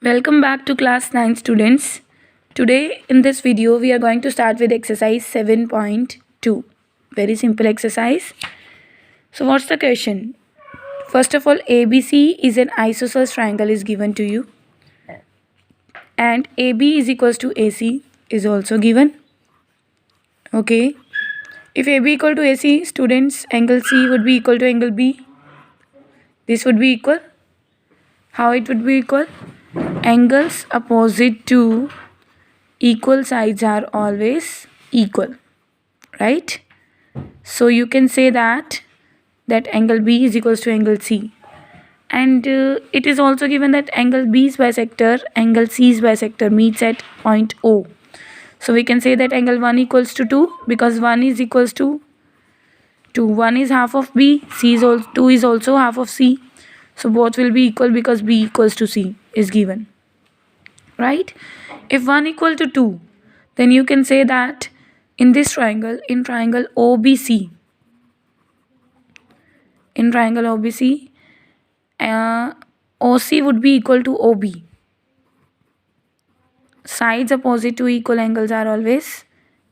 Welcome back to class 9 students. Today in this video we are going to start with exercise 7.2. Very simple exercise. So what's the question? First of all, ABC is an isosceles triangle is given to you, and AB is equals to AC is also given. Okay. If AB equal to AC, students, angle C would be equal to angle B. This would be equal. How it would be equal? Angles opposite to equal sides are always equal, right? So you can say that angle B is equals to angle C, and it is also given that angle B's bisector angle C's bisector meets at point O. So we can say that angle 1 equals to 2 because 1 is equals to 2. 1 is half of B, 2 is also half of C. So both will be equal because B equals to C is given, right? If 1 equal to 2, then you can say that in this triangle, in triangle OBC, OC would be equal to OB. Sides opposite to equal angles are always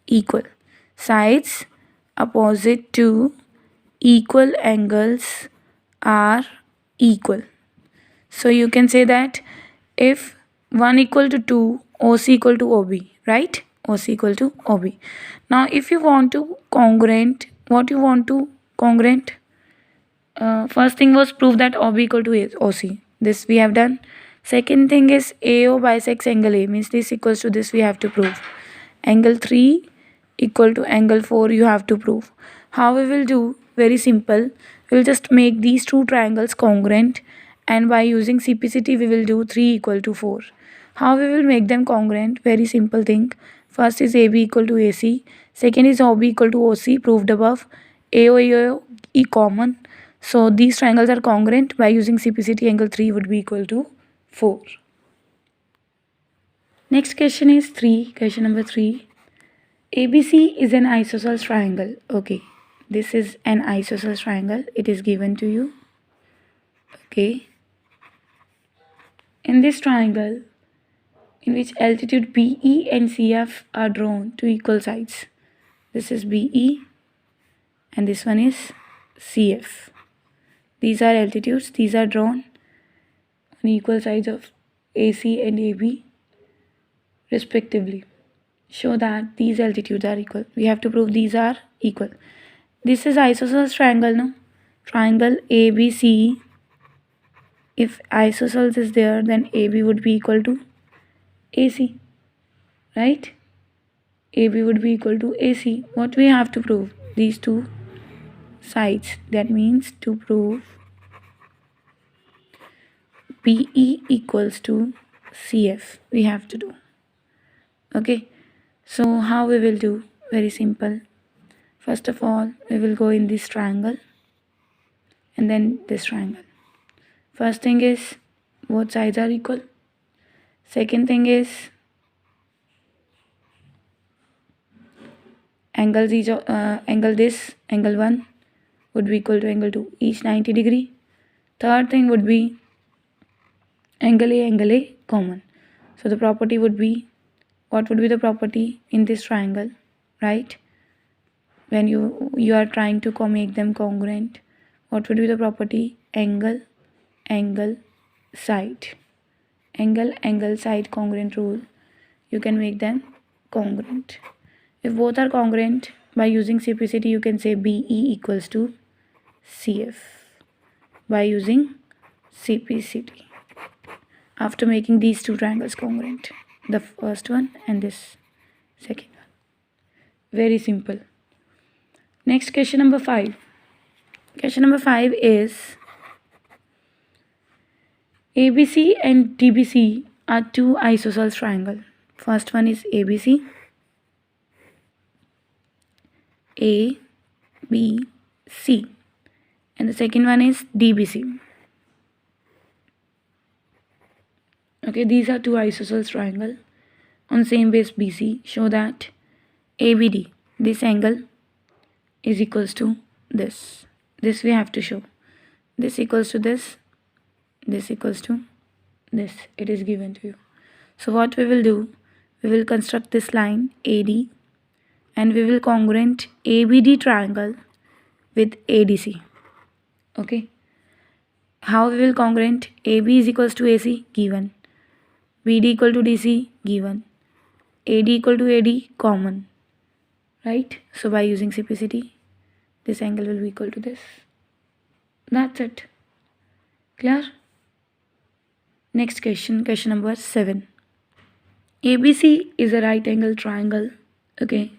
equal. Sides opposite to equal angles are equal. So you can say that if 1 equal to 2, OC equal to OB, right? OC equal to OB. Now if you want to congruent, what you want to congruent? First thing was prove that OB equal to OC. This we have done. Second thing is AO bisects angle A, means this equals to this we have to prove. Angle 3 equal to angle 4 you have to prove. How we will do? Very simple. We will just make these two triangles congruent, and by using CPCT we will do 3 equal to 4. How we will make them congruent? Very simple thing. First is AB equal to AC. Second is OB equal to OC, proved above. AO E common. So these triangles are congruent. By using CPCT, angle 3 would be equal to 4. Next question is 3. Question number 3. ABC is an isosceles triangle. Okay. This is an isosceles triangle. It is given to you. Okay. In this triangle, in which altitude BE and CF are drawn to equal sides. This is BE and this one is CF. These are altitudes. These are drawn on equal sides of AC and AB respectively. Show that these altitudes are equal. We have to prove these are equal. This is isosceles triangle, no? Triangle ABC. If isosceles is there, then AB would be equal to AC, right? AB would be equal to AC. What we have to prove? These two sides. That means to prove BE equals to CF, we have to do. Okay. So how we will do? Very simple. First of all, we will go in this triangle and then this triangle. First thing is both sides are equal. Second thing is angle 1 would be equal to angle 2, each 90 degree. Third thing would be angle A common. So the property would be, what would be the property in this triangle, right? When you are trying to make them congruent, what would be the property? Angle side. Angle side congruent rule. You can make them congruent. If both are congruent, by using CPCT you can say BE equals to CF by using CPCT. After making these two triangles congruent, the first one and this second one. Very simple. Next, question number 5. Question number 5 is ABC and DBC are two isosceles triangle. First one is ABC, ABC, and the second one is DBC. Okay, these are two isosceles triangle on same base BC. Show that ABD, this angle, is equals to this. This we have to show. This equals to this. This equals to this, it is given to you. So what we will do, we will construct this line AD and we will congruent ABD triangle with ADC. Okay, how we will congruent? AB is equals to AC, given. BD equal to DC, given. AD equal to AD, common, right? So by using simplicity, this angle will be equal to this. That's it. Clear? Next question, question number 7. ABC is a right angle triangle. Okay,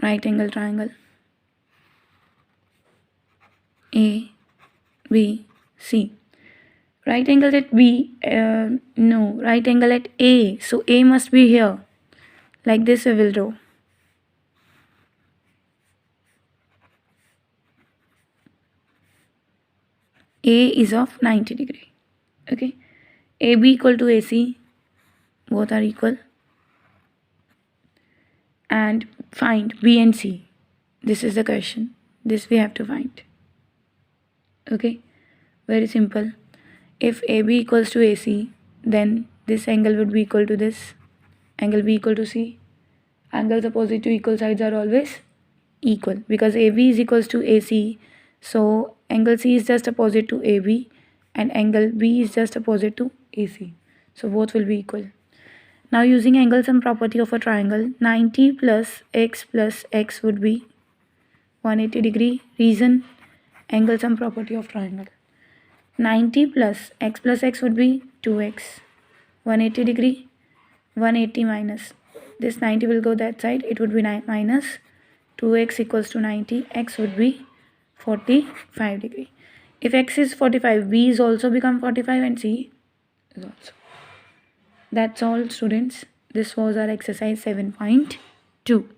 right angle triangle. A, B, C. Right angle at B, no, right angle at A. So A must be here. Like this we will draw. A is of 90 degree. Okay, AB equal to AC, both are equal. And find B and C. This is the question. This we have to find. Okay, very simple. If AB equals to AC, then this angle would be equal to this. Angle B equal to C. Angles opposite to equal sides are always equal because AB is equals to AC. So angle C is just opposite to AB and angle B is just opposite to AC. So both will be equal. Now using angle sum property of a triangle, 90 plus x would be 180 degree. Reason, angle sum property of triangle. 90 plus x would be 2x. 180 degree, 180 minus. This 90 will go that side, it would be minus 2x equals to 90. X would be 45 degree. If x is 45, B is also become 45 and C is also. That's all, students. This was our exercise 7.2.